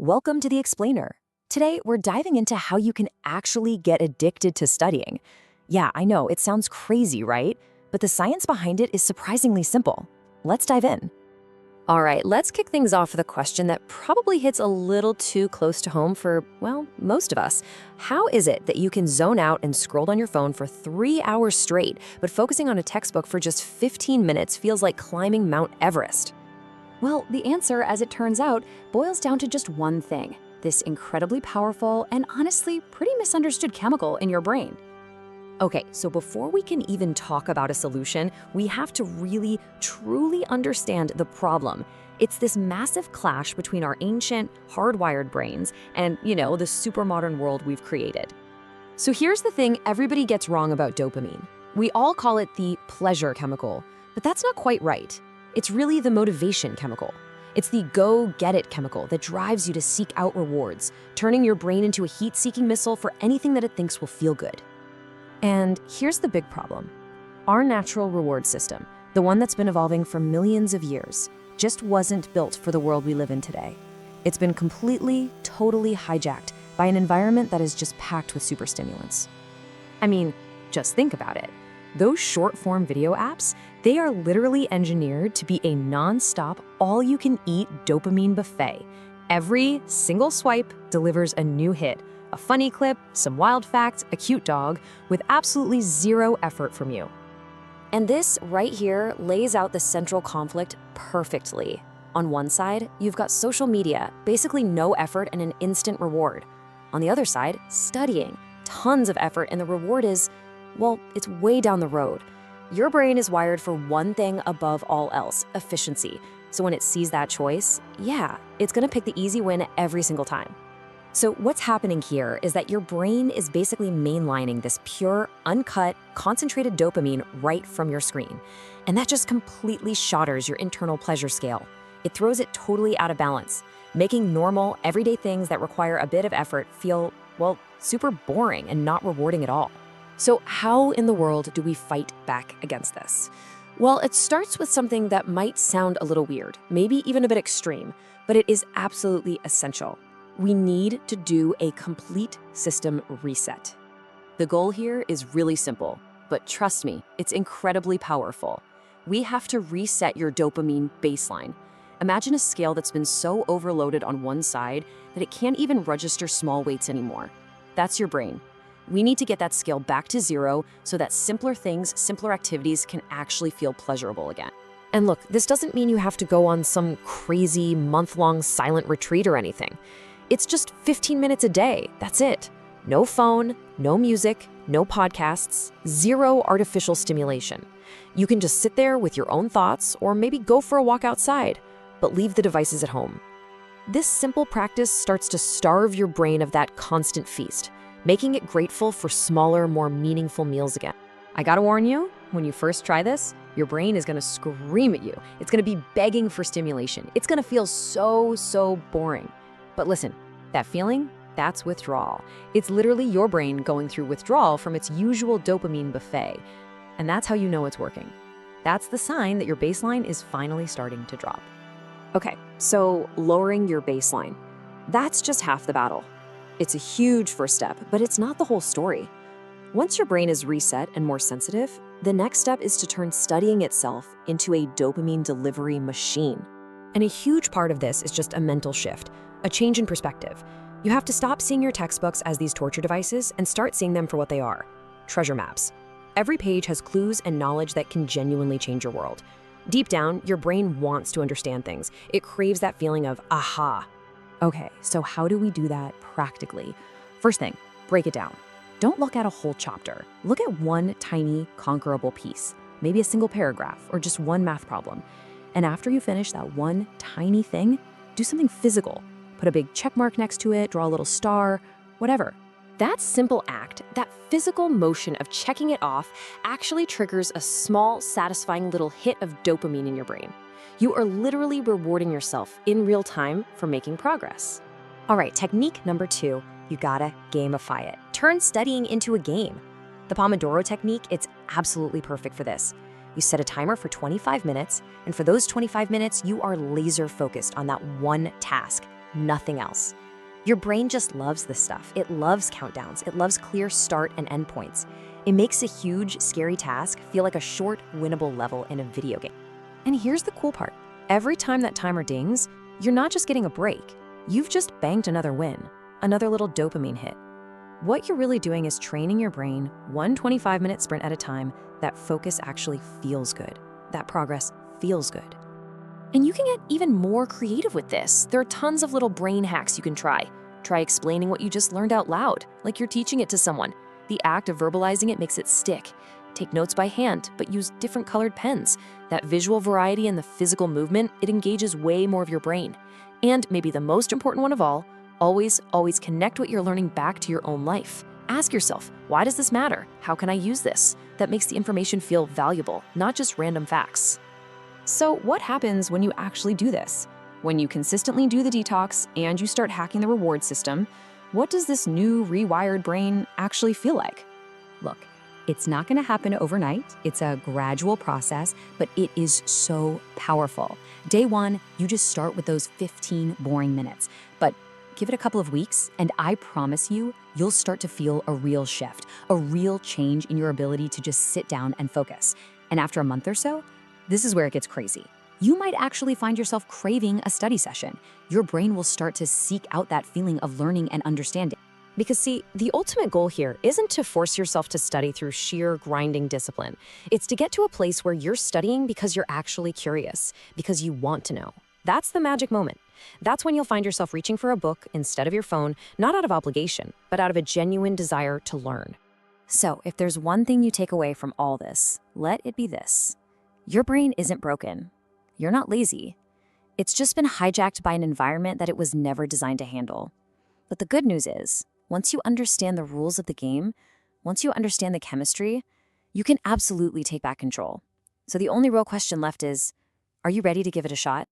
Welcome to the Explainer. Today, we're diving into how you can actually get addicted to studying. Yeah, I know, it sounds crazy, right? But the science behind it is surprisingly simple. Let's dive in. All right, let's kick things off with a question that probably hits a little too close to home for, well, most of us. How is it that you can zone out and scroll on your phone for 3 hours straight, but focusing on a textbook for just 15 minutes feels like climbing Mount Everest? Well, the answer, as it turns out, boils down to just one thing: this incredibly powerful and honestly pretty misunderstood chemical in your brain. Okay, so before we can even talk about a solution, we have to really, truly understand the problem. It's this massive clash between our ancient, hardwired brains and, the super modern world we've created. So here's the thing everybody gets wrong about dopamine. We all call it the pleasure chemical, but that's not quite right. It's really the motivation chemical. It's the go-get-it chemical that drives you to seek out rewards, turning your brain into a heat-seeking missile for anything that it thinks will feel good. And here's the big problem. Our natural reward system, the one that's been evolving for millions of years, just wasn't built for the world we live in today. It's been completely, totally hijacked by an environment that is just packed with superstimulants. I mean, just think about it. Those short-form video apps, they are literally engineered to be a non-stop, all-you-can-eat dopamine buffet. Every single swipe delivers a new hit, a funny clip, some wild facts, a cute dog, with absolutely zero effort from you. And this right here lays out the central conflict perfectly. On one side, you've got social media, basically no effort and an instant reward. On the other side, studying, tons of effort, and the reward is, well, it's way down the road. Your brain is wired for one thing above all else: efficiency. So when it sees that choice, yeah, it's gonna pick the easy win every single time. So what's happening here is that your brain is basically mainlining this pure, uncut, concentrated dopamine right from your screen. And that just completely shatters your internal pleasure scale. It throws it totally out of balance, making normal, everyday things that require a bit of effort feel, well, super boring and not rewarding at all. So how in the world do we fight back against this? Well, it starts with something that might sound a little weird, maybe even a bit extreme, but it is absolutely essential. We need to do a complete system reset. The goal here is really simple, but trust me, it's incredibly powerful. We have to reset your dopamine baseline. Imagine a scale that's been so overloaded on one side that it can't even register small weights anymore. That's your brain. We need to get that scale back to zero so that simpler things, simpler activities can actually feel pleasurable again. And look, this doesn't mean you have to go on some crazy month-long silent retreat or anything. It's just 15 minutes a day, that's it. No phone, no music, no podcasts, zero artificial stimulation. You can just sit there with your own thoughts or maybe go for a walk outside, but leave the devices at home. This simple practice starts to starve your brain of that constant feast, making it grateful for smaller, more meaningful meals again. I gotta warn you, when you first try this, your brain is gonna scream at you. It's gonna be begging for stimulation. It's gonna feel so boring. But listen, that feeling, that's withdrawal. It's literally your brain going through withdrawal from its usual dopamine buffet. And that's how you know it's working. That's the sign that your baseline is finally starting to drop. Okay, so lowering your baseline. That's just half the battle. It's a huge first step, but it's not the whole story. Once your brain is reset and more sensitive, the next step is to turn studying itself into a dopamine delivery machine. And a huge part of this is just a mental shift, a change in perspective. You have to stop seeing your textbooks as these torture devices and start seeing them for what they are: treasure maps. Every page has clues and knowledge that can genuinely change your world. Deep down, your brain wants to understand things. It craves that feeling of aha. Okay, so how do we do that practically? First thing, break it down. Don't look at a whole chapter. Look at one tiny, conquerable piece, maybe a single paragraph or just one math problem. And after you finish that one tiny thing, do something physical. Put a big check mark next to it, draw a little star, whatever. That simple act, that physical motion of checking it off, actually triggers a small, satisfying little hit of dopamine in your brain. You are literally rewarding yourself in real time for making progress. All right, technique number 2, you gotta gamify it. Turn studying into a game. The Pomodoro technique, it's absolutely perfect for this. You set a timer for 25 minutes, and for those 25 minutes, you are laser focused on that one task. nothing else. Your brain just loves this stuff. It loves countdowns. It loves clear start and end points. It makes a huge, scary task feel like a short, winnable level in a video game. And here's the cool part. Every time that timer dings, you're not just getting a break. You've just banked another win, another little dopamine hit. What you're really doing is training your brain one 25-minute sprint at a time that focus actually feels good, that progress feels good. And you can get even more creative with this. There are tons of little brain hacks you can try. Try explaining what you just learned out loud, like you're teaching it to someone. The act of verbalizing it makes it stick. Take notes by hand, but use different colored pens. That visual variety and the physical movement, it engages way more of your brain. And maybe the most important one of all, always connect what you're learning back to your own life. Ask yourself, why does this matter? How can I use this? That makes the information feel valuable, not just random facts. So what happens when you actually do this? When you consistently do the detox and you start hacking the reward system, what does this new rewired brain actually feel like? Look, it's not going to happen overnight. It's a gradual process, but it is so powerful. Day one, you just start with those 15 boring minutes, but give it a couple of weeks, and I promise you, you'll start to feel a real shift, a real change in your ability to just sit down and focus. And after a month or so, this is where it gets crazy. You might actually find yourself craving a study session. Your brain will start to seek out that feeling of learning and understanding. Because see, the ultimate goal here isn't to force yourself to study through sheer grinding discipline. It's to get to a place where you're studying because you're actually curious, because you want to know. That's the magic moment. That's when you'll find yourself reaching for a book instead of your phone, not out of obligation, but out of a genuine desire to learn. So if there's one thing you take away from all this, let it be this. Your brain isn't broken. You're not lazy. It's just been hijacked by an environment that it was never designed to handle. But the good news is, once you understand the rules of the game, once you understand the chemistry, you can absolutely take back control. So the only real question left is, are you ready to give it a shot?